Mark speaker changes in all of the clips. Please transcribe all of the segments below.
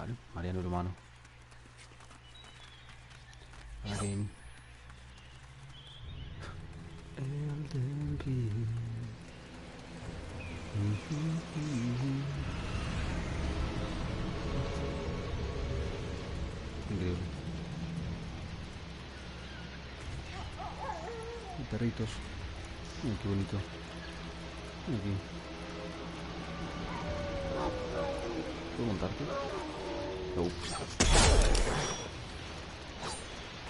Speaker 1: Vale, Mariano Urbano. Again. Elden Ring. Increíble. Perritos. Mira qué bonito. Mira aquí. ¿Puedo montarte? Ups.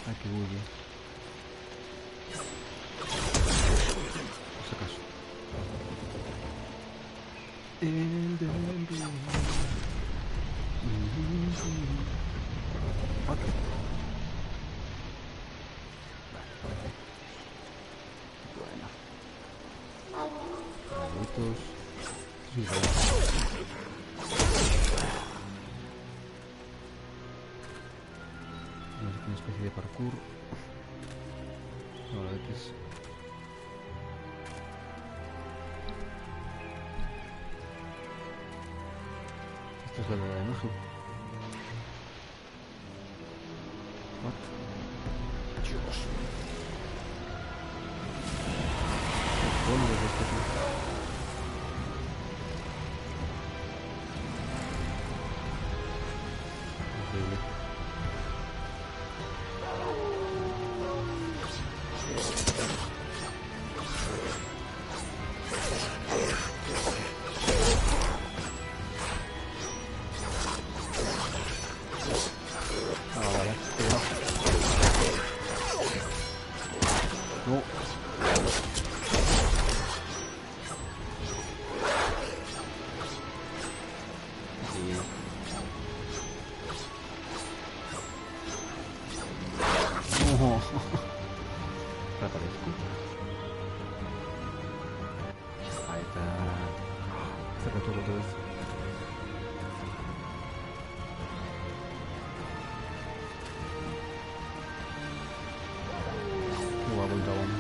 Speaker 1: Ay, qué bulle. Por si acaso. Elden Ring. What? Bueno. Perritos. Sí, vale. Una especie de parkour. Ahora veces. Esta es la de la imagen. What? Dios. ¿Cómo es esto, tío? Increíble. Vale. No. Sí. No. Reaparezco. Ahí está. Cerra todo otra vez. Qué guapo el dragón.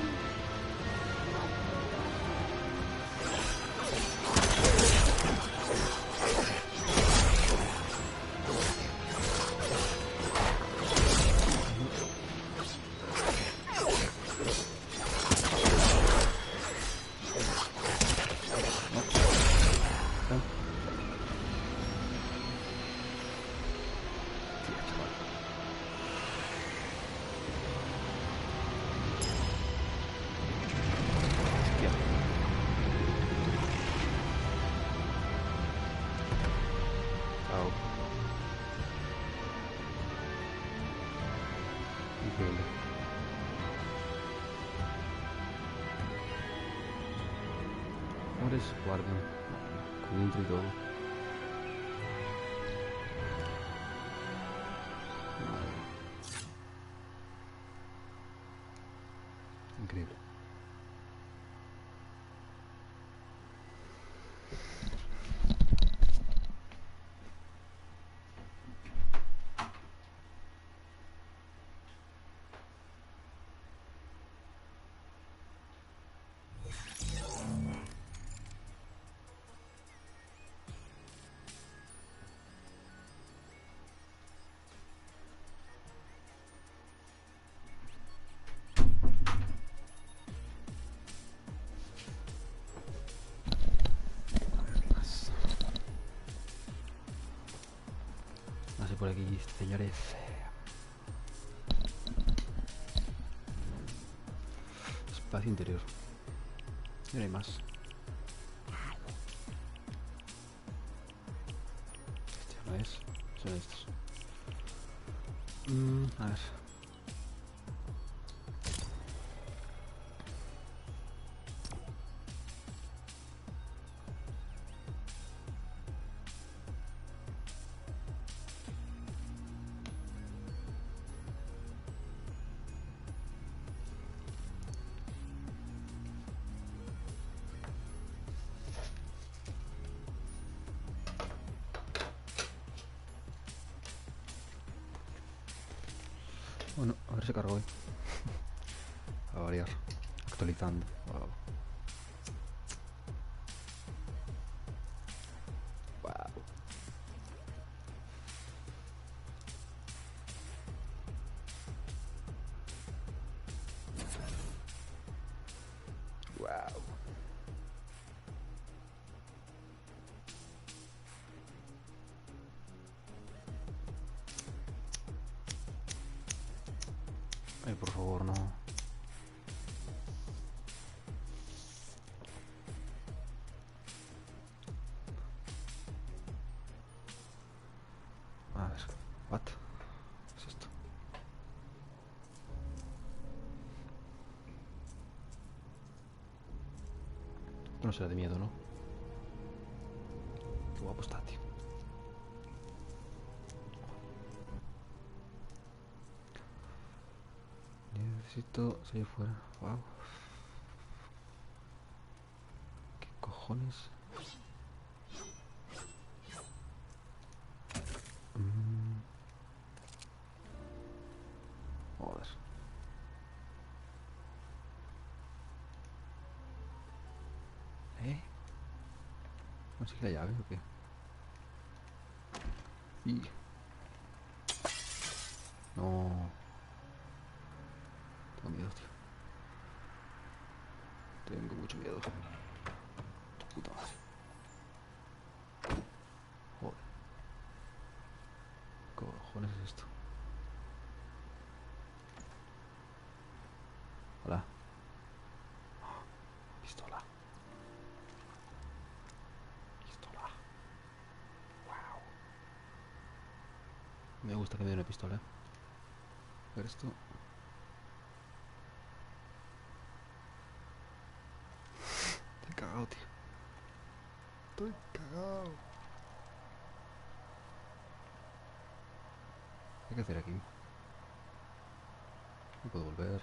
Speaker 1: Chao. Increíble. Ahora es guardian. Con intro y todo. Increíble. No sé por aquí, señores. Espacio interior. Y no hay más. Este no es. Son estos. A ver. Bueno, a ver si cargo hoy. A variar. Actualizando. Wow. Wow. Ay, por favor, no. A ver, what? ¿Qué es esto? Esto no será de miedo, ¿no? Qué guapo está, tío. Necesito salir fuera. Wow. ¿Qué cojones? Joder. ¿Eh? ¿No sé la llave o qué? Y... No. Tengo miedo, tío. Tengo mucho miedo. Puta madre. Joder. ¿Qué cojones es esto? Hola. Pistola. Pistola. Wow. Me gusta que me den una pistola. A ver esto. Estoy cagado, tío. Estoy cagado. ¿Qué hay que hacer aquí? No puedo volver.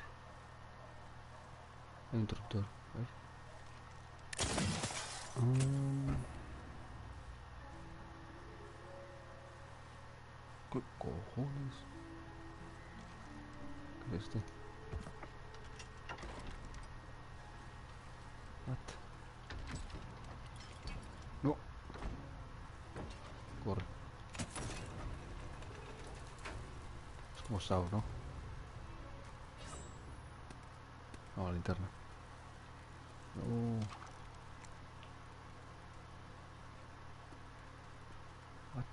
Speaker 1: Hay un interruptor. A ver. ¿Qué cojones? ¿Qué es esto? What? No. Corre. Es como Sao, ¿no? No, la linterna. No. What?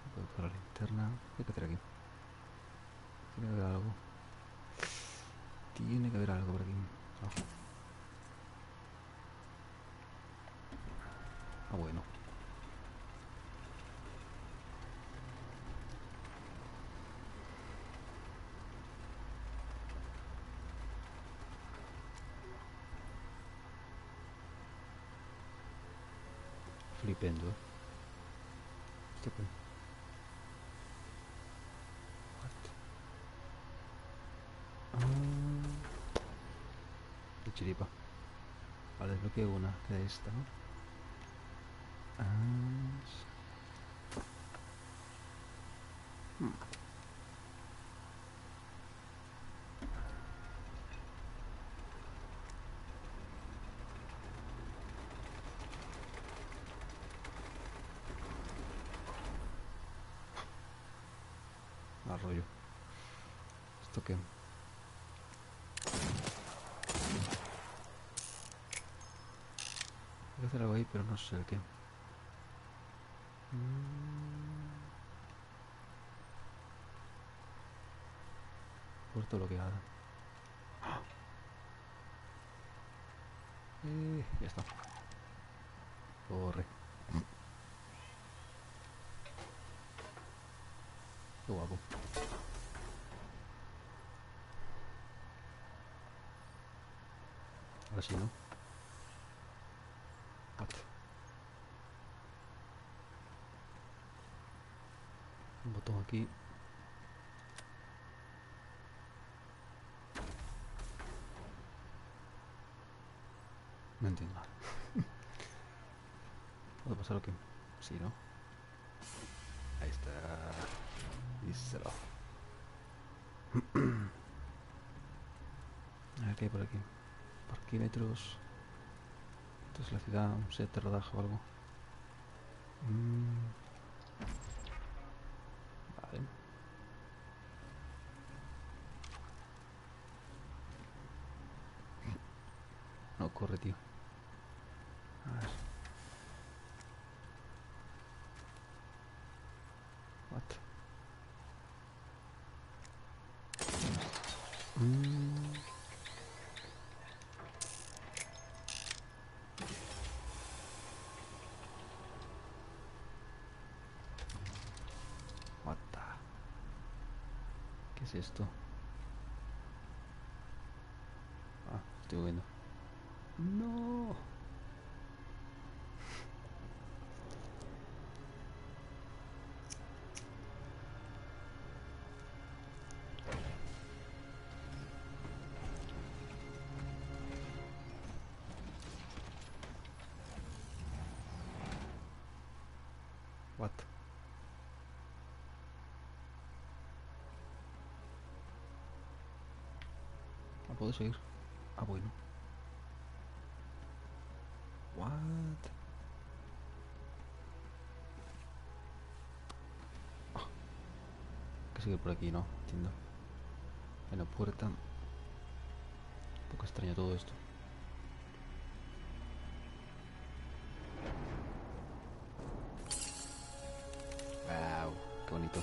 Speaker 1: No puedo usar la linterna. ¿Qué hay que hacer aquí? Tiene que haber algo. Tiene que haber algo por aquí. Abajo. Ah, bueno. Flipendo. ¿Esto qué? What? Qué chiripa. Vale, desbloqueo una, que es esta, ¿no? Arroyo. ¿Esto qué? Hay que hacer algo ahí, pero no sé el qué. Puerta bloqueada. Ya está. Corre. Qué guapo. Ahora sí, ¿no? What? Un botón aquí. No entiendo nada. ¿Puede pasar o qué? Sí, ¿no? Ahí está. Díselo. A ver qué hay por aquí. Parquímetros. Esto es la ciudad, un set de rodaje o algo. Vale. No, corre, tío. A ver. es esto? Ah, estoy viendo. No. What? ¿No puedo seguir? Ah, bueno. What? Que sigue por aquí, ¿no? Entiendo. En la puerta. Un poco extraño todo esto. Wow, qué bonito.